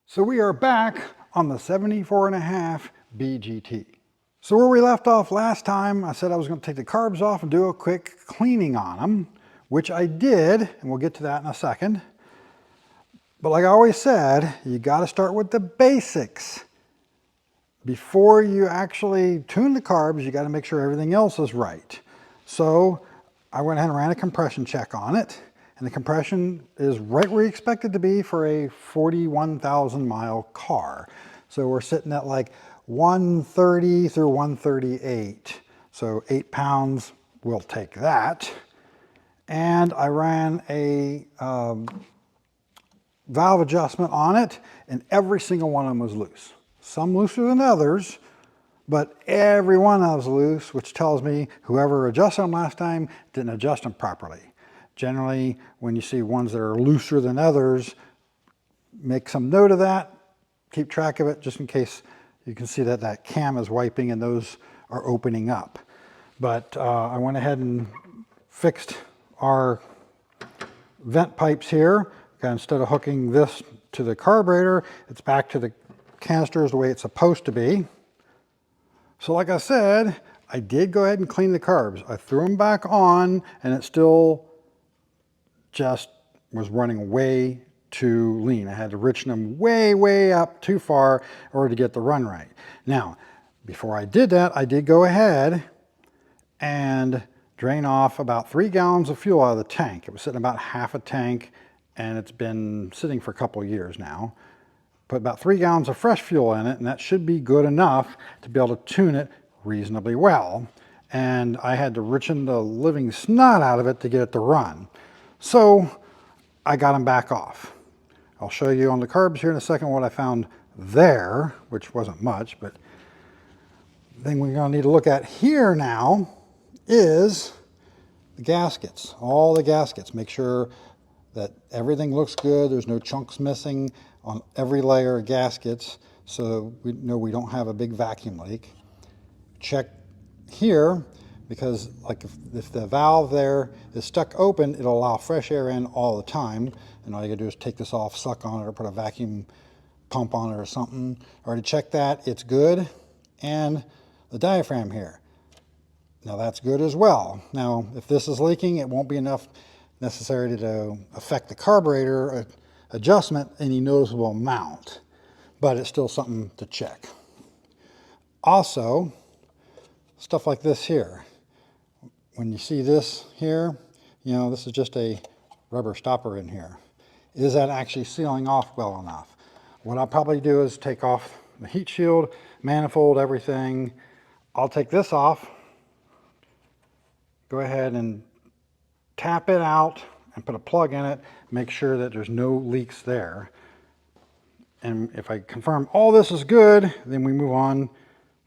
So we are back on the 74½ BGT. So where we left off last time, I said I was going to take the carbs off and do a quick cleaning on them, which I did, and we'll get to that in a second. But like I always said, you got to start with the basics. Before you actually tune the carbs, you got to make sure everything else is right. So I went ahead and ran a compression check on it. And the compression is right where you expect it to be for a 41,000 mile car. So we're sitting at like 130 through 138. So 8 pounds, we'll take that. And I ran a valve adjustment on it, and every single one of them was loose. Some looser than others, but every one of them was loose, which tells me whoever adjusted them last time didn't adjust them properly. Generally, when you see ones that are looser than others, make some note of that, keep track of it, just in case you can see that that cam is wiping and those are opening up. But I went ahead and fixed our vent pipes here. Instead of hooking this to the carburetor, it's back to the canisters the way it's supposed to be. So like I said, I did go ahead and clean the carbs. I threw them back on, and it still just was running way too lean. I had to richen them way up too far in order to get the run right. Now, before I did that, I did go ahead and drain off about 3 gallons of fuel out of the tank. It was sitting about half a tank, and it's been sitting for a couple of years now. Put about 3 gallons of fresh fuel in it, and that should be good enough to be able to tune it reasonably well. And I had to richen the living snot out of it to get it to run. So I got them back off. I'll show you on the carbs here in a second what I found there, which wasn't much, but the thing we're going to need to look at here now is the gaskets, all the gaskets. Make sure that everything looks good. There's no chunks missing on every layer of gaskets, so we know we don't have a big vacuum leak. Check here, because like if the valve there is stuck open, it'll allow fresh air in all the time, and all you gotta do is take this off, suck on it, or put a vacuum pump on it or something. Already checked that, it's good. And the diaphragm here, now that's good as well. Now if this is leaking, it won't be enough necessary to affect the carburetor adjustment any noticeable amount, but it's still something to check. Also, stuff like this here. When you see this here, you know, this is just a rubber stopper in here. Is that actually sealing off well enough? What I'll probably do is take off the heat shield, manifold, everything. I'll take this off, go ahead and tap it out and put a plug in it, make sure that there's no leaks there. And if I confirm all this is good, then we move on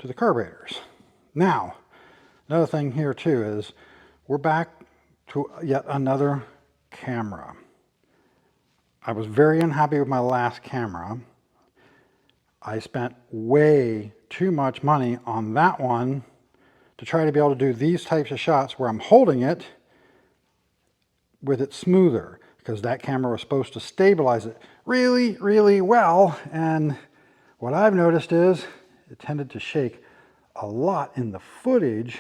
to the carburetors. Now, another thing here too is we're back to yet another camera. I was very unhappy with my last camera. I spent way too much money on that one to try to be able to do these types of shots where I'm holding it with it smoother, because that camera was supposed to stabilize it really well, and what I've noticed is it tended to shake a lot in the footage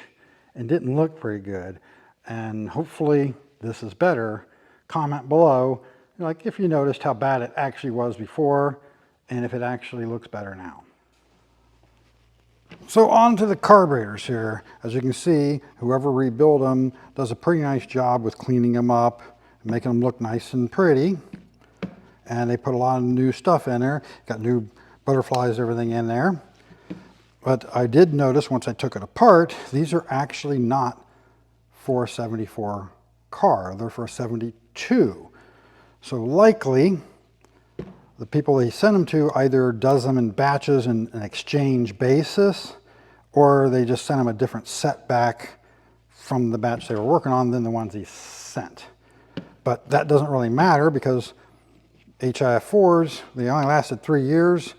and didn't look very good. And hopefully this is better. Comment below, like, if you noticed how bad it actually was before and if it actually looks better now. So on to the carburetors here. As you can see, whoever rebuilt them does a pretty nice job with cleaning them up, making them look nice and pretty. And they put a lot of new stuff in there. Got new butterflies, everything in there. But I did notice once I took it apart, these are actually not for a 74 car. They're for a 72. So likely, the people they send them to either does them in batches in an exchange basis, or they just sent them a different set back from the batch they were working on than the ones he sent. But that doesn't really matter, because HIF4s, they only lasted 3 years,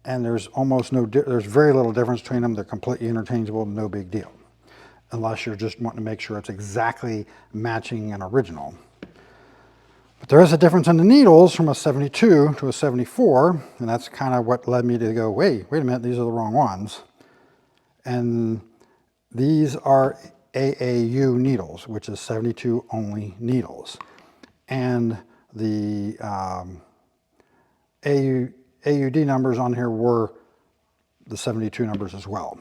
and there's very little difference between them. They're completely interchangeable, no big deal, unless you're just wanting to make sure it's exactly matching an original. But there is a difference in the needles from a 72 to a 74, and that's kind of what led me to go, wait a minute, these are the wrong ones. And these are AAU needles, which is 72 only needles. And the AUD numbers on here were the 72 numbers as well.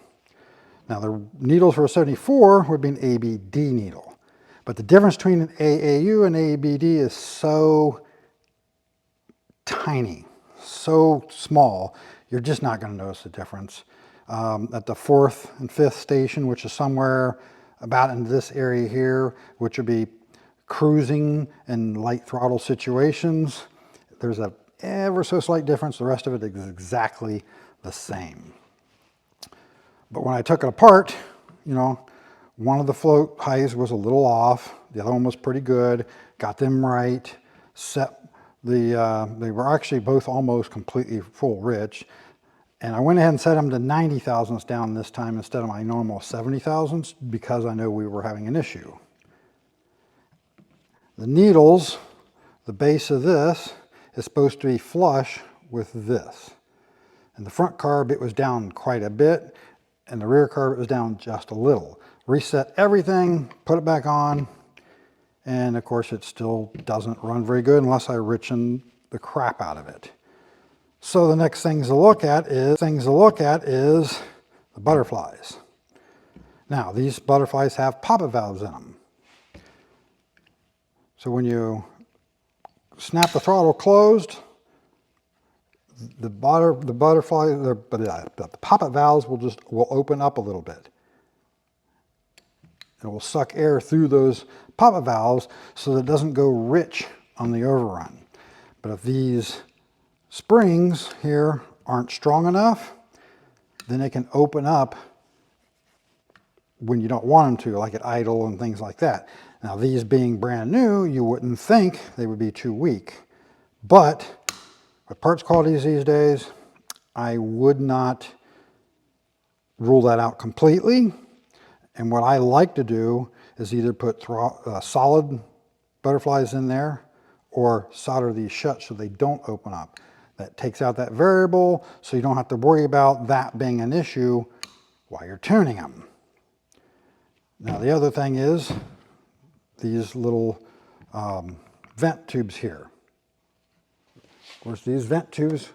Now the needles for a 74 would be an ABD needle. But the difference between an AAU and ABD is so tiny, so small, you're just not going to notice the difference. At the 4th and 5th station, which is somewhere about in this area here, which would be cruising and light throttle situations, there's a ever so slight difference. The rest of it is exactly the same. But when I took it apart, you know, one of the float heights was a little off. The other one was pretty good. Got them right. Set the, they were actually both almost completely full rich. And I went ahead and set them to 90 thousandths down this time instead of my normal 70 thousandths because I know we were having an issue. The needles, the base of this is supposed to be flush with this. In the front carb, it was down quite a bit, and the rear carb, it was down just a little. Reset everything, put it back on, and of course it still doesn't run very good unless I richen the crap out of it. So the next things to look at is the butterflies. Now these butterflies have poppet valves in them. So when you snap the throttle closed, the poppet valves will open up a little bit. It will suck air through those poppet valves so that it doesn't go rich on the overrun. But if these springs here aren't strong enough, then they can open up when you don't want them to, like at idle and things like that. Now these being brand new, you wouldn't think they would be too weak. But with parts qualities these days, I would not rule that out completely. And what I like to do is either put solid butterflies in there or solder these shut so they don't open up. That takes out that variable, so you don't have to worry about that being an issue while you're tuning them. Now the other thing is these little vent tubes here. Of course, these vent tubes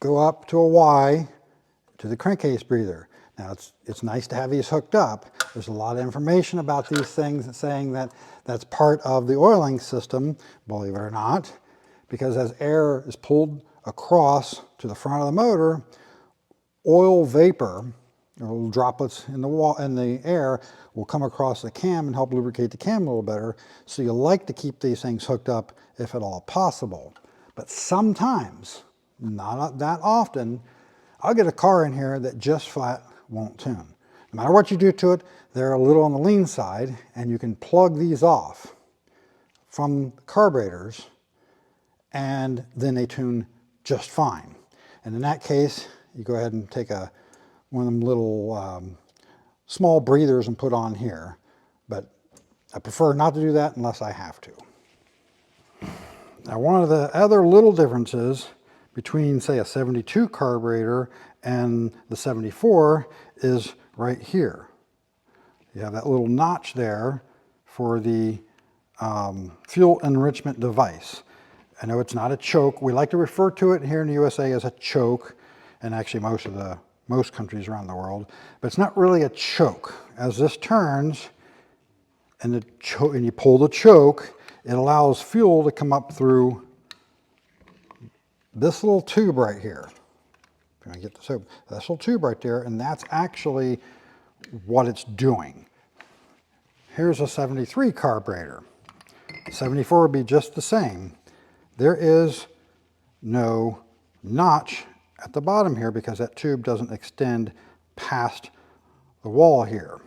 go up to a Y to the crankcase breather. Now it's nice to have these hooked up. There's a lot of information about these things saying that that's part of the oiling system, believe it or not, because as air is pulled across to the front of the motor, oil vapor, or little droplets in the air, will come across the cam and help lubricate the cam a little better. So you like to keep these things hooked up if at all possible. But sometimes, not that often, I'll get a car in here that just flat won't tune. No matter what you do to it, they're a little on the lean side, and you can plug these off from carburetors, and then they tune just fine. And in that case, you go ahead and take one of them little small breathers and put on here. But I prefer not to do that unless I have to. Now one of the other little differences between, say, a 72 carburetor and the 74 is right here. You have that little notch there for the fuel enrichment device. I know it's not a choke. We like to refer to it here in the USA as a choke, and actually most countries around the world, but it's not really a choke. As this turns and you pull the choke, it allows fuel to come up through this little tube right here. Can I get this open? This little tube right there, and that's actually what it's doing. Here's a 73 carburetor. 74 would be just the same. There is no notch at the bottom here because that tube doesn't extend past the wall here.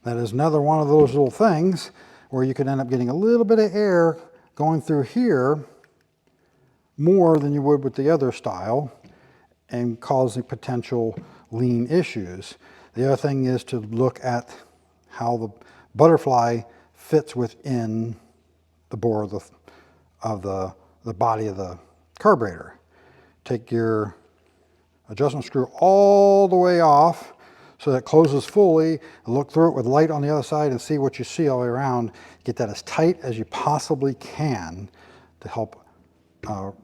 That is another one of those little things where you could end up getting a little bit of air going through here more than you would with the other style and causing potential lean issues. The other thing is to look at how the butterfly fits within the bore of the body of the carburetor. Take your adjustment screw all the way off so that it closes fully, and look through it with light on the other side and see what you see all the way around. Get that as tight as you possibly can to help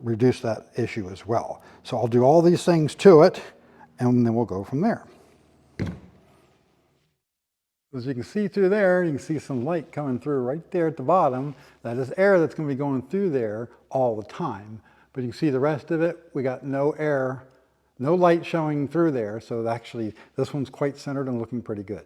reduce that issue as well. So I'll do all these things to it, and then we'll go from there. As you can see through there, you can see some light coming through right there at the bottom. That is air that's going to be going through there all the time. But you can see the rest of it, we got no air, no light showing through there. So actually, this one's quite centered and looking pretty good.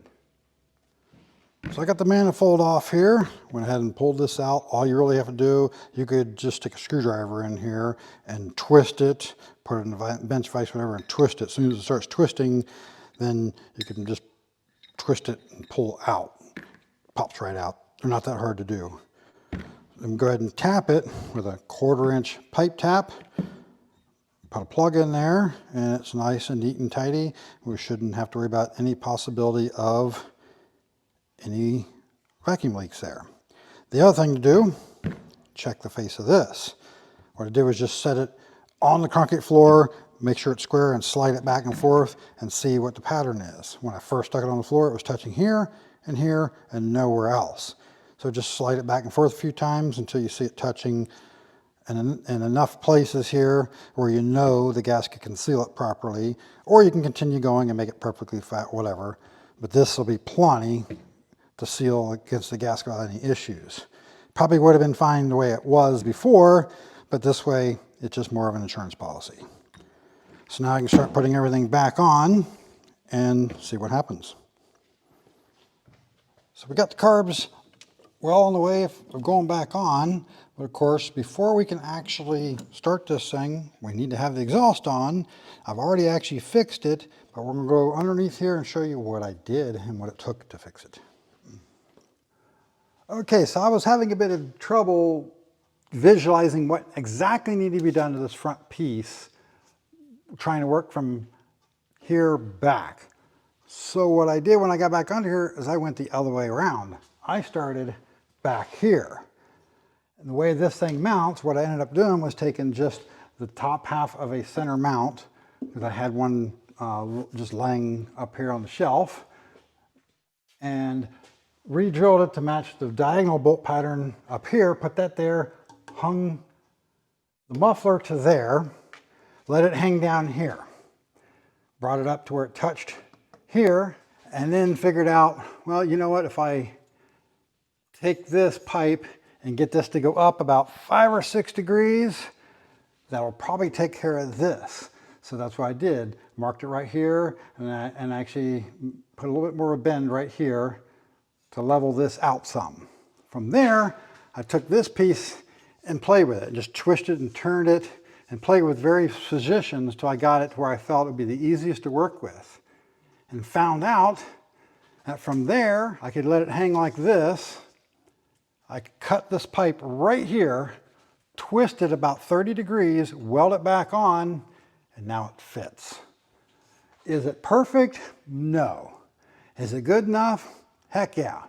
So I got the manifold off here. Went ahead and pulled this out. All you really have to do, you could just stick a screwdriver in here and twist it, put it in the bench vise, whatever, and twist it. As soon as it starts twisting, then you can just twist it and pull out. Pops right out. They're not that hard to do. Then go ahead and tap it with a 1/4-inch pipe tap. Put a plug in there, and it's nice and neat and tidy. We shouldn't have to worry about any possibility of any vacuum leaks there. The other thing to do, check the face of this. What I did was just set it on the concrete floor, make sure it's square, and slide it back and forth and see what the pattern is. When I first stuck it on the floor, it was touching here and nowhere else. So just slide it back and forth a few times until you see it touching in enough places here where you know the gasket can seal it properly, or you can continue going and make it perfectly flat, whatever. But this will be plenty to seal against the gasket without any issues. Probably would have been fine the way it was before, but this way it's just more of an insurance policy. So now I can start putting everything back on and see what happens. So we got the carbs well on the way of going back on, but of course, before we can actually start this thing, we need to have the exhaust on. I've already actually fixed it, but we're gonna go underneath here and show you what I did and what it took to fix it. Okay, so I was having a bit of trouble visualizing what exactly needed to be done to this front piece, trying to work from here back. So what I did when I got back under here is I went the other way around. I started back here. And the way this thing mounts, what I ended up doing was taking just the top half of a center mount, because I had one just laying up here on the shelf, and re-drilled it to match the diagonal bolt pattern up here, put that there, hung the muffler to there, let it hang down here, brought it up to where it touched here, and then figured out, well, you know what, if I take this pipe and get this to go up about 5 or 6 degrees, that'll probably take care of this. So that's what I did, marked it right here, and actually put a little bit more of a bend right here to level this out some. From there, I took this piece and played with it, just twisted and turned it and played with various positions till I got it to where I felt it would be the easiest to work with. And found out that from there, I could let it hang like this. I could cut this pipe right here, twist it about 30 degrees, weld it back on, and now it fits. Is it perfect? No. Is it good enough? Heck yeah.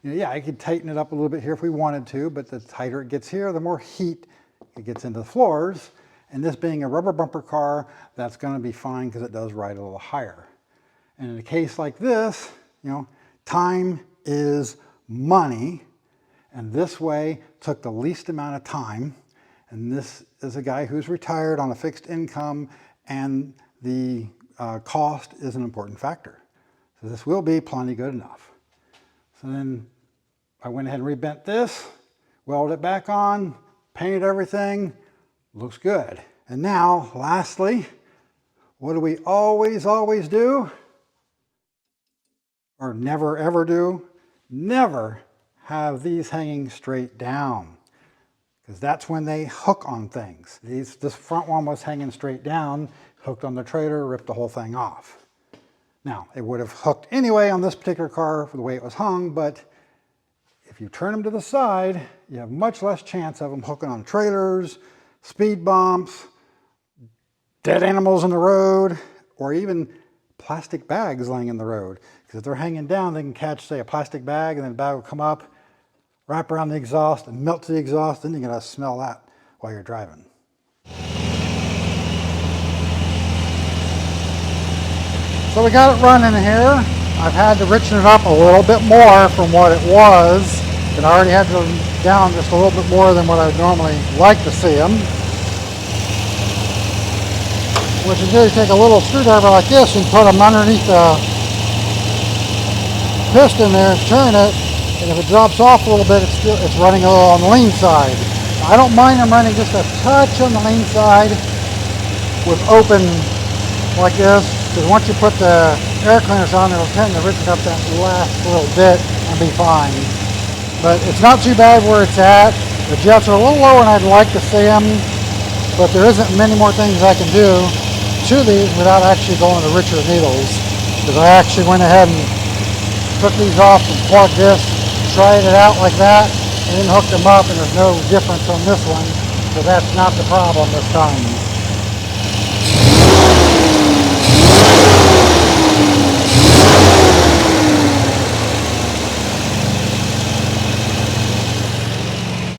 Yeah, I could tighten it up a little bit here if we wanted to, but the tighter it gets here, the more heat it gets into the floors. And this being a rubber bumper car, that's going to be fine because it does ride a little higher. And in a case like this, you know, time is money. And this way took the least amount of time. And this is a guy who's retired on a fixed income, and the cost is an important factor. So this will be plenty good enough. So then I went ahead and rebent this, welded it back on, painted everything, looks good. And now, lastly, what do we always do? Or never ever do? Never have these hanging straight down, because that's when they hook on things. This front one was hanging straight down, hooked on the trailer, ripped the whole thing off. Now, it would have hooked anyway on this particular car for the way it was hung, but if you turn them to the side, you have much less chance of them hooking on trailers, speed bumps, dead animals in the road, or even plastic bags laying in the road. Because if they're hanging down, they can catch, say, a plastic bag, and then the bag will come up, wrap around the exhaust and melt the exhaust, then you're going to smell that while you're driving. So we got it running here. I've had to richen it up a little bit more from what it was. And I already had them down just a little bit more than what I would normally like to see them. What you do is take a little screwdriver like this and put them underneath the piston there and turn it. And if it drops off a little bit, it's running a little on the lean side. I don't mind them running just a touch on the lean side with open like this, because once you put the air cleaners on, it'll tend to richen up that last little bit and be fine. But it's not too bad where it's at. The jets are a little lower than I'd like to see them, but there isn't many more things I can do to these without actually going to richer needles, because I actually went ahead and took these off and plugged this, tried it out like that, and then hooked them up, and there's no difference on this one, so that's not the problem this time.